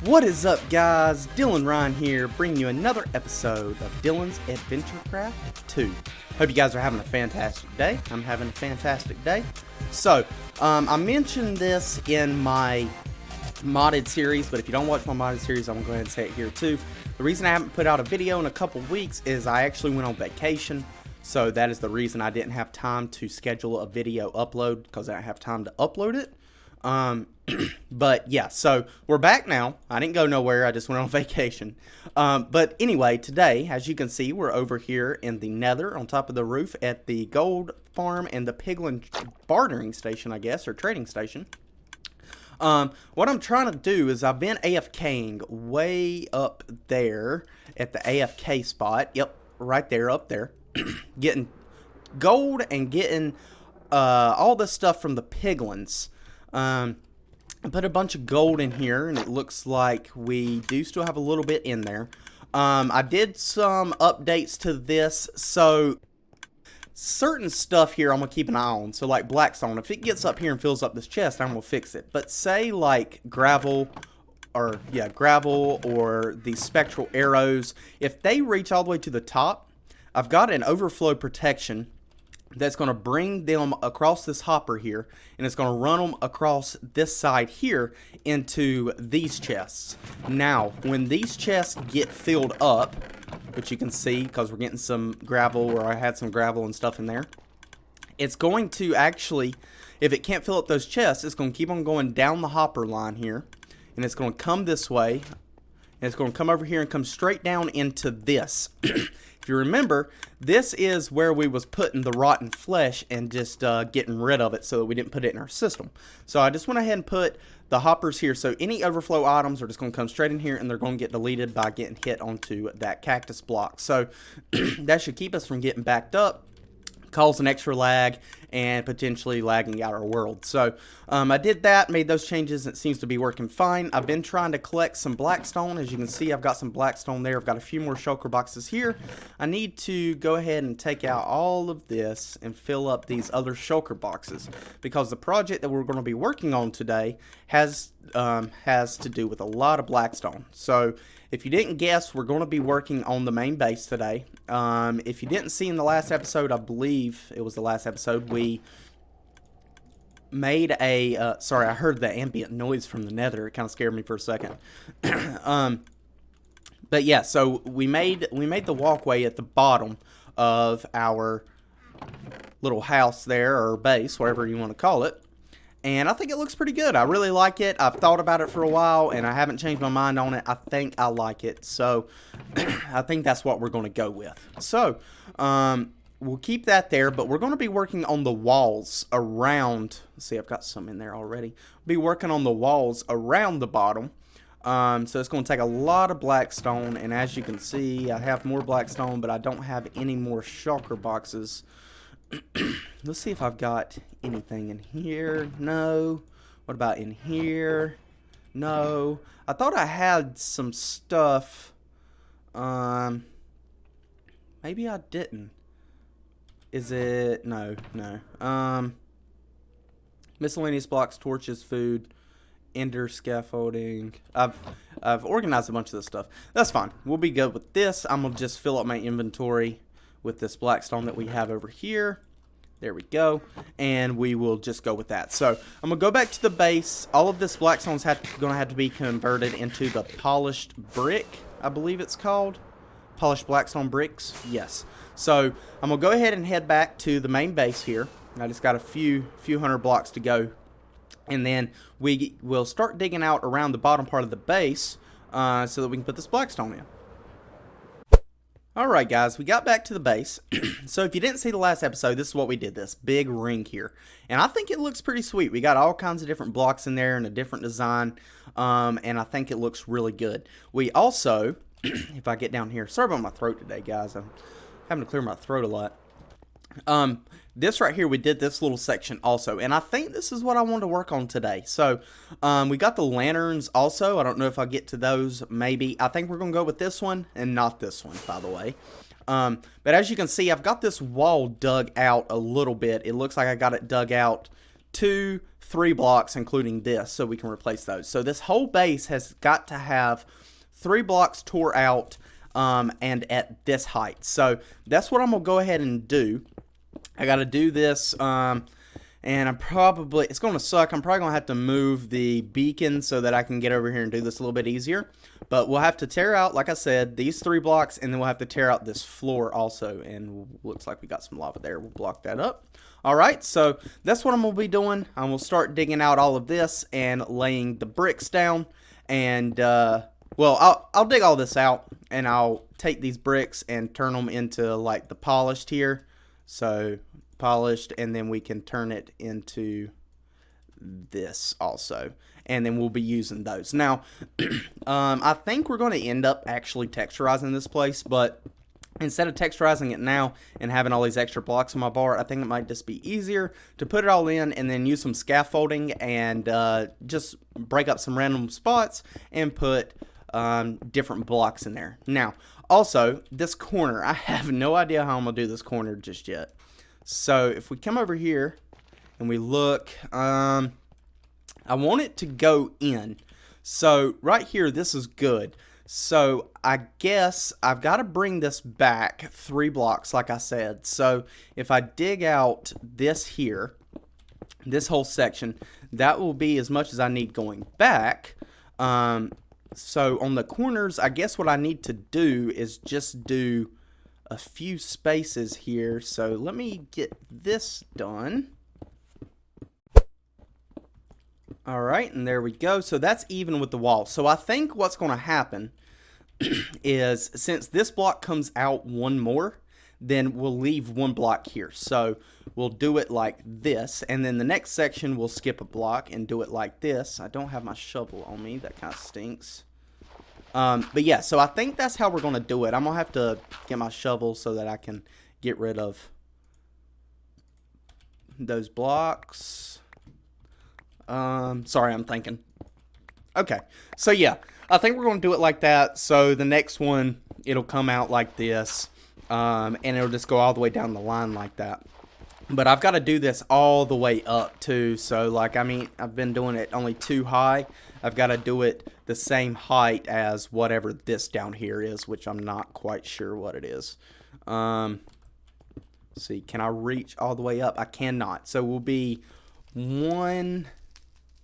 What is up, guys? Dylanrhyne here, bringing you another episode of Dylan's AdventureCraft 2. Hope you guys are having a fantastic day. I'm having a fantastic day. So, I mentioned this in my modded series, but if you don't watch my modded series, I'm going to go ahead and say it here too. The reason I haven't put out a video in a couple weeks is I actually went on vacation. So that is the reason I didn't have time to schedule a video upload, because I didn't have time to upload it. But yeah, so we're back now. I didn't go nowhere. I just went on vacation. But anyway, today, as you can see, we're over here in the Nether on top of the roof at the gold farm and the piglin bartering station, I guess, or trading station. What I'm trying to do is I've been AFKing way up there at the AFK spot. Yep, right there, up there. Getting gold and getting all this stuff from the piglins. I put a bunch of gold in here, and it looks like we do still have a little bit in there. I did some updates to this, so certain stuff here I'm going to keep an eye on. So like Blackstone, if it gets up here and fills up this chest, I'm going to fix it. But say like gravel or the spectral arrows, if they reach all the way to the top, I've got an overflow protection that's going to bring them across this hopper here, and it's going to run them across this side here into these chests. Now, when these chests get filled up, which you can see because we're getting some gravel, or I had some gravel and stuff in there, it's going to actually, if it can't fill up those chests, it's going to keep on going down the hopper line here, and it's going to come this way, and it's going to come over here and come straight down into this. If you remember, this is where we was putting the rotten flesh and just getting rid of it so that we didn't put it in our system. So I just went ahead and put the hoppers here, so any overflow items are just going to come straight in here, and they're going to get deleted by getting hit onto that cactus block. So that should keep us from getting backed up, cause an extra lag, and potentially lagging out our world. So I did that, made those changes, and it seems to be working fine. I've been trying to collect some Blackstone. As you can see, I've got some Blackstone there. I've got a few more shulker boxes here. I need to go ahead and take out all of this and fill up these other shulker boxes, because the project that we're going to be working on today has to do with a lot of Blackstone. So if you didn't guess, we're going to be working on the main base today. If you didn't see in the last episode, I believe it was the last episode, we made a, sorry, I heard the ambient noise from the Nether. It kind of scared me for a second. But yeah, so we made the walkway at the bottom of our little house there, or base, whatever you want to call it. And I think it looks pretty good. I really like it. I've thought about it for a while, and I haven't changed my mind on it. I think I like it. So I think that's what we're going to go with. So we'll keep that there, but we're going to be working on the walls around. Let's see, I've got some in there already. We'll be working on the walls around the bottom. So it's going to take a lot of Blackstone, and as you can see, I have more Blackstone, but I don't have any more shulker boxes. Let's see if I've got anything in here. No. What about in here? No. I thought I had some stuff. Maybe I didn't. Is it? No. Miscellaneous blocks, torches, food, ender scaffolding. I've organized a bunch of this stuff. That's fine. We'll be good with this. I'm gonna just fill up my inventory with this Blackstone that we have over here. There we go. And we will just go with that. So I'm going to go back to the base. All of this Blackstone's going to have to be converted into the polished brick, I believe it's called. Polished Blackstone bricks. Yes. So I'm going to go ahead and head back to the main base here. I just got a few hundred blocks to go. And then we will start digging out around the bottom part of the base so that we can put this Blackstone in. Alright guys, we got back to the base. So if you didn't see the last episode, this is what we did, this big ring here. And I think it looks pretty sweet. We got all kinds of different blocks in there and a different design. And I think it looks really good. We also, if I get down here, sorry about my throat today guys. I'm having to clear my throat a lot. This right here, we did this little section also, and I think this is what I want to work on today. So we got the lanterns also. I don't know if I'll get to those, maybe. I think we're gonna go with this one and not this one, by the way. But as you can see, I've got this wall dug out a little bit. It looks like I got it dug out 2, 3 blocks, including this, so we can replace those. So this whole base has got to have 3 blocks tore out and at this height. So that's what I'm going to go ahead and do. I got to do this, and it's going to suck. I'm probably going to have to move the beacon so that I can get over here and do this a little bit easier. But we'll have to tear out, like I said, these 3 blocks, and then we'll have to tear out this floor also. And looks like we got some lava there. We'll block that up. Alright, so that's what I'm going to be doing. I'm going to start digging out all of this and laying the bricks down. And, well, I'll dig all this out, and I'll take these bricks and turn them into, like, the polished here. So, polished, and then we can turn it into this also. And then we'll be using those. Now, I think we're going to end up actually texturizing this place, but instead of texturizing it now and having all these extra blocks on my bar, I think it might just be easier to put it all in and then use some scaffolding and just break up some random spots and put different blocks in there. Now, also, this corner, I have no idea how I'm going to do this corner just yet. So, if we come over here and we look, I want it to go in. So, right here, this is good. So, I guess I've got to bring this back 3 blocks, like I said. So, if I dig out this here, this whole section, that will be as much as I need going back. So, on the corners, I guess what I need to do is just do a few spaces here. So, let me get this done. Alright, and there we go. So that's even with the wall. So I think what's going to happen is, since this block comes out one more, then we'll leave 1 block here. So we'll do it like this, and then the next section we'll skip a block and do it like this. I don't have my shovel on me. That kind of stinks. But yeah, so I think that's how we're going to do it. I'm going to have to get my shovel so that I can get rid of those blocks. Sorry, I'm thinking. Okay, so yeah, I think we're going to do it like that. So the next one, it'll come out like this, and it'll just go all the way down the line like that. But I've got to do this all the way up too. So, like, I mean, I've been doing it only too high. I've got to do it the same height as whatever this down here is, which I'm not quite sure what it is. Let's see, can I reach all the way up? I cannot. So we'll be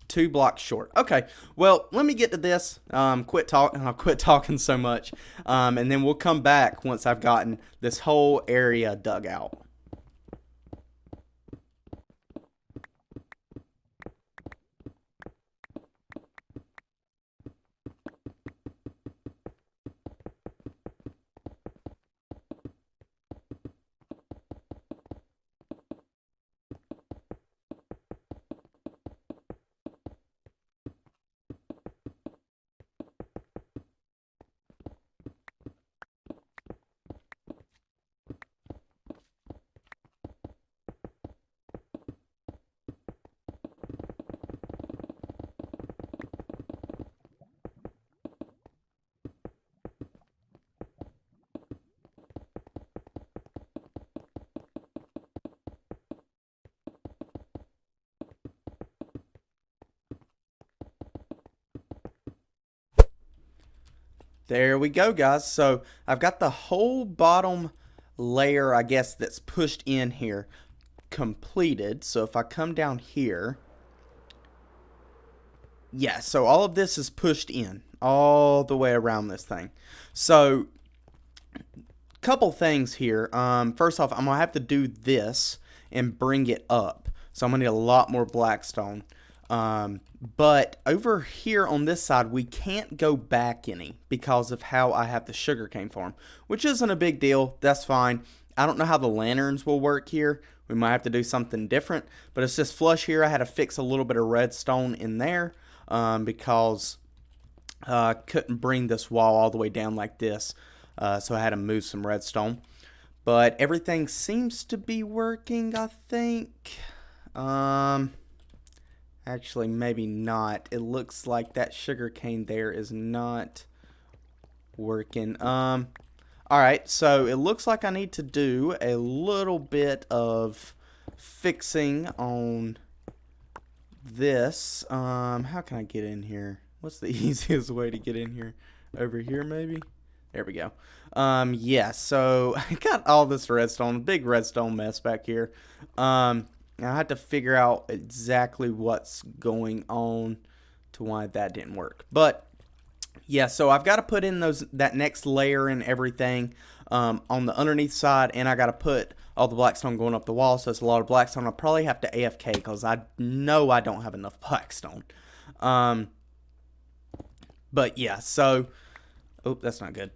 2 blocks short. Okay, well, let me get to this. I'll quit talking so much, and then we'll come back once I've gotten this whole area dug out. There we go, guys. So I've got the whole bottom layer, I guess, that's pushed in here completed. So if I come down here, yeah, so all of this is pushed in all the way around this thing. So couple things here. First off, I'm gonna have to do this and bring it up. So I'm gonna need a lot more Blackstone. But over here on this side, we can't go back any because of how I have the sugarcane farm, which isn't a big deal. That's fine. I don't know how the lanterns will work here. We might have to do something different, but it's just flush here. I had to fix a little bit of redstone in there because I couldn't bring this wall all the way down like this, so I had to move some redstone. But everything seems to be working, I think. Actually, maybe not. It looks like that sugarcane there is not working. Alright, so it looks like I need to do a little bit of fixing on this. How can I get in here? What's the easiest way to get in here? Over here, maybe? There we go. Yeah, so I got all this redstone, big redstone mess back here. I had to figure out exactly what's going on to why that didn't work. But yeah, so I've got to put in that next layer and everything on the underneath side, and I got to put all the Blackstone going up the wall, so it's a lot of Blackstone. I'll probably have to AFK because I know I don't have enough Blackstone. But yeah, so... Oh, that's not good.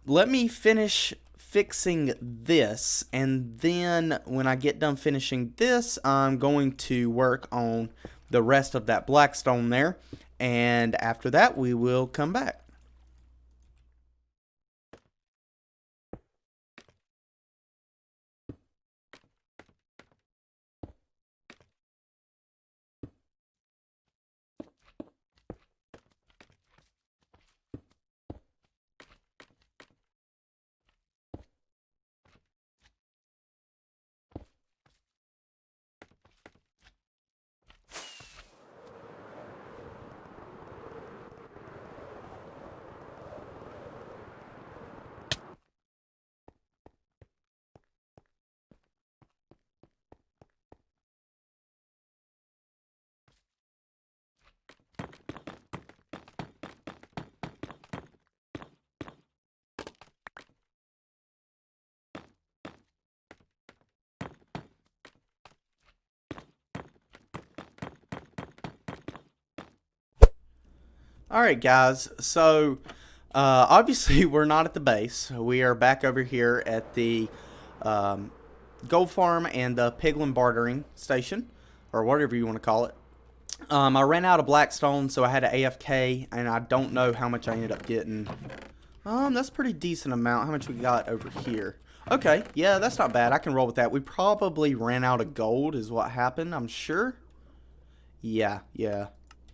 Let me finish fixing this, and then when I get done finishing this, I'm going to work on the rest of that Blackstone there, and after that we will come back. Alright guys, so obviously we're not at the base. We are back over here at the gold farm and the piglin bartering station, or whatever you want to call it. I ran out of Blackstone, so I had to AFK, and I don't know how much I ended up getting. That's a pretty decent amount. How much we got over here? Okay, yeah, that's not bad. I can roll with that. We probably ran out of gold is what happened, I'm sure. Yeah.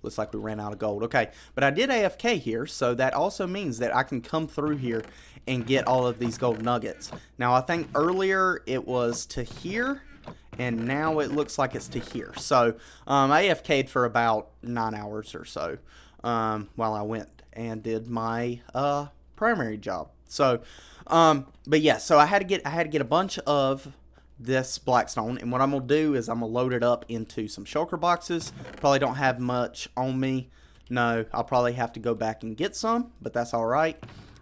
Looks like we ran out of gold. Okay, but I did AFK here, so that also means that I can come through here and get all of these gold nuggets. Now, I think earlier it was to here, and now it looks like it's to here. So, I AFK'd for about 9 hours or so while I went and did my primary job. So, but yeah, so I had to get a bunch of this Blackstone, and what I'm gonna do is I'm gonna load it up into some shulker boxes. Probably don't have much on me. No, I'll probably have to go back and get some, but that's all right.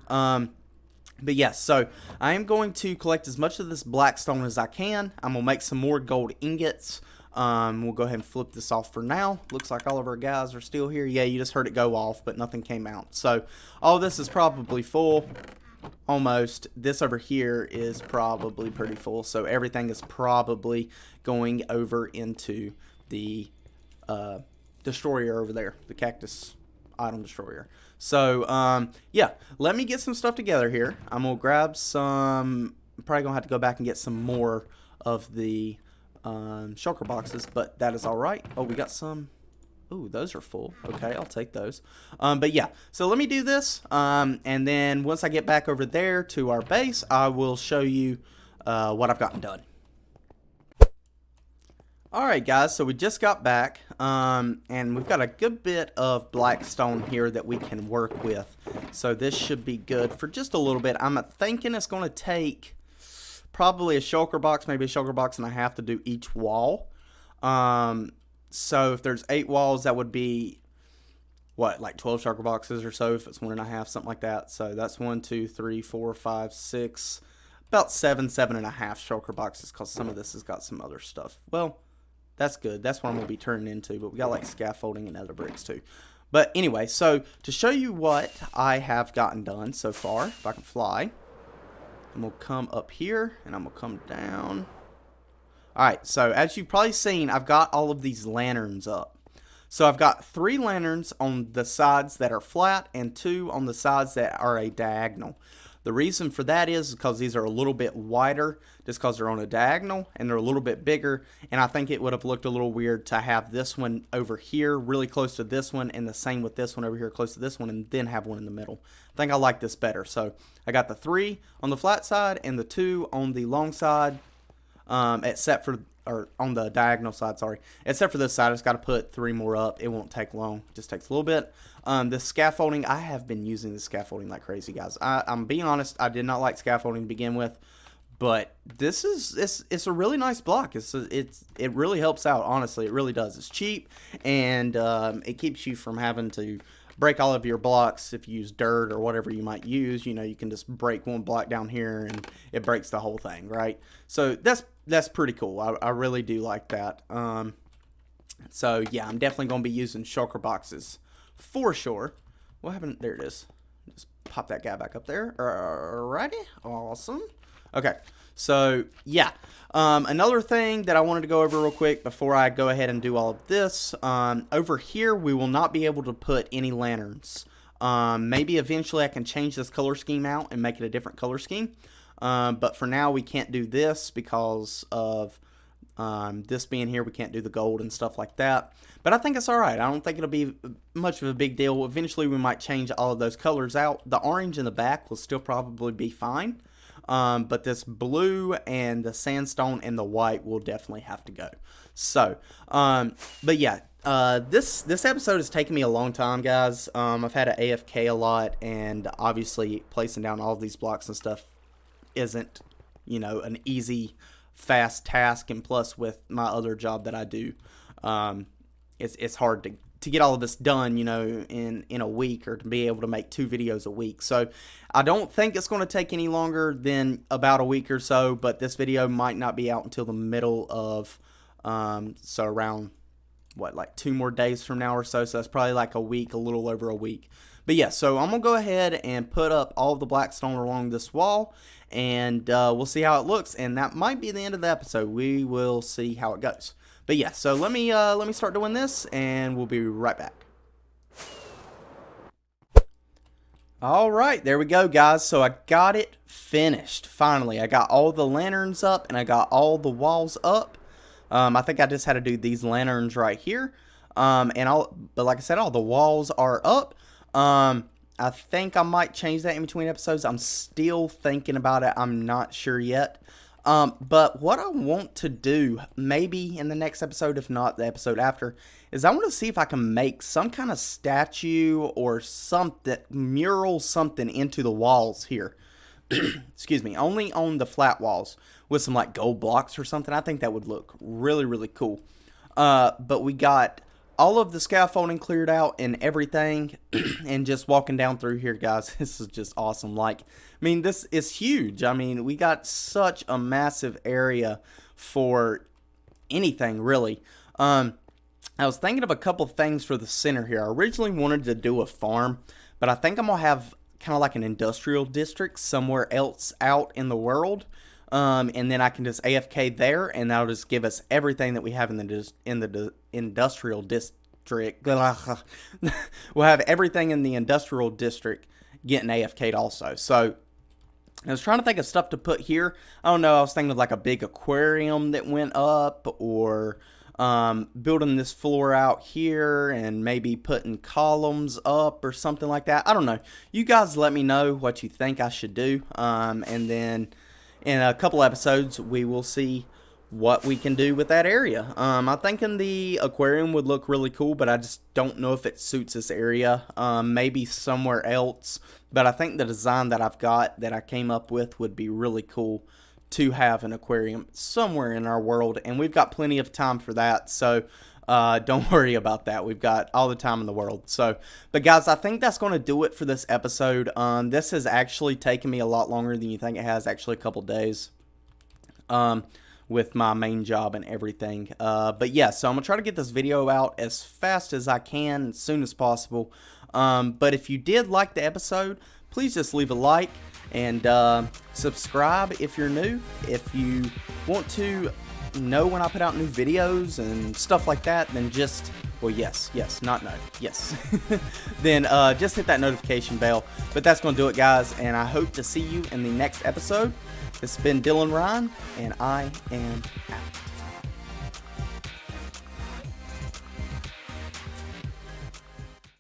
But yeah, so I am going to collect as much of this Blackstone as I can. I'm gonna make some more gold ingots. We'll go ahead and flip this off for now. Looks like all of our guys are still here. Yeah, you just heard it go off, but nothing came out. So all of this is probably full. Almost. This over here is probably pretty full, so everything is probably going over into the destroyer over there, the cactus item destroyer. So yeah, let me get some stuff together here. I'm gonna grab some. I'm probably gonna have to go back and get some more of the shulker boxes, but that is all right. Oh, we got some. Ooh, those are full. Okay, I'll take those. But yeah, so let me do this, and then once I get back over there to our base, I will show you what I've gotten done. Alright guys, so we just got back, and we've got a good bit of Blackstone here that we can work with. So this should be good for just a little bit. I'm thinking it's going to take probably a shulker box, maybe a shulker box and a half to do each wall. So if there's 8 walls, that would be, what, like 12 shulker boxes or so, if it's 1.5, something like that. So that's 1, 2, 3, 4, 5, 6, about 7.5 shulker boxes, because some of this has got some other stuff. Well, that's good. That's what I'm going to be turning into, but we got like scaffolding and other bricks too. But anyway, so to show you what I have gotten done so far, if I can fly, I'm going to come up here, and I'm going to come down. Alright, so as you've probably seen, I've got all of these lanterns up. So I've got 3 lanterns on the sides that are flat and 2 on the sides that are a diagonal. The reason for that is because these are a little bit wider, just because they're on a diagonal, and they're a little bit bigger, and I think it would have looked a little weird to have this one over here really close to this one, and the same with this one over here close to this one, and then have one in the middle. I think I like this better. So I got the 3 on the flat side and the 2 on the long side. Except for or on the diagonal side, sorry. Except for this side, I just got to put 3 more up. It won't take long. It just takes a little bit. The scaffolding, I have been using the scaffolding like crazy, guys. I'm being honest, I did not like scaffolding to begin with. But this is it's a really nice block. It really helps out, honestly. It really does. It's cheap, and it keeps you from having to break all of your blocks. If you use dirt or whatever you might use, you know, you can just break one block down here and it breaks the whole thing, right? So that's pretty cool. I really do like that. So yeah, I'm definitely going to be using shulker boxes for sure. What happened? There it is. Just pop that guy back up there. Alrighty, awesome. Okay, so yeah, another thing that I wanted to go over real quick before I go ahead and do all of this, over here we will not be able to put any lanterns. Maybe eventually I can change this color scheme out and make it a different color scheme, but for now we can't do this because of this being here. We can't do the gold and stuff like that, but I think it's alright. I don't think it'll be much of a big deal. Eventually we might change all of those colors out. The orange in the back will still probably be fine. But this blue and the sandstone and the white will definitely have to go. So, but yeah, this episode has taken me a long time, guys. I've had to AFK a lot, and obviously placing down all of these blocks and stuff isn't, you know, an easy, fast task. And plus, with my other job that I do, it's hard to get all of this done, you know, in a week, or to be able to make 2 videos a week. So I don't think it's going to take any longer than about a week or so, but this video might not be out until the middle of, so around, what, like 2 more days from now or so. So that's probably like a week, a little over a week. But yeah, so I'm going to go ahead and put up all of the Blackstone along this wall, and we'll see how it looks, and that might be the end of the episode. We will see how it goes. But yeah, so let me start doing this, and we'll be right back. Alright, there we go, guys. So I got it finished, finally. I got all the lanterns up, and I got all the walls up. I think I just had to do these lanterns right here. But like I said, all the walls are up. I think I might change that in between episodes. I'm still thinking about it. I'm not sure yet. But what I want to do, maybe in the next episode, if not the episode after, is I want to see if I can make some kind of statue or something, mural something into the walls here. Excuse me, only on the flat walls with some like gold blocks or something. I think that would look really, really cool. But we got all of the scaffolding cleared out and everything, and just walking down through here, guys, this is just awesome. Like, I mean, this is huge. I mean, we got such a massive area for anything, really. I was thinking of a couple things for the center here. I originally wanted to do a farm, but I think I'm gonna have kind of like an industrial district somewhere else out in the world. And then I can just AFK there, and that'll just give us everything that we have in the industrial district. We'll have everything in the industrial district getting AFK'd also. So I was trying to think of stuff to put here. I don't know. I was thinking of like a big aquarium that went up, or building this floor out here and maybe putting columns up or something like that. I don't know. You guys let me know what you think I should do. And then in a couple episodes, we will see what we can do with that area. I'm thinking the aquarium would look really cool, but I just don't know if it suits this area. Maybe somewhere else. But I think the design that I've got, that I came up with, would be really cool to have an aquarium somewhere in our world. And we've got plenty of time for that. So don't worry about that. We've got all the time in the world. So, but guys, I think that's going to do it for this episode. This has actually taken me a lot longer than you think it has. Actually, a couple days. With my main job and everything. But yeah, so I'm gonna try to get this video out as fast as I can, as soon as possible. But if you did like the episode, please just leave a like and subscribe if you're new. If you want to know when I put out new videos and stuff like that, then just, well, yes, not no, yes. Then just hit that notification bell. But that's gonna do it, guys, and I hope to see you in the next episode. It's been Dylanrhyne, and I am out.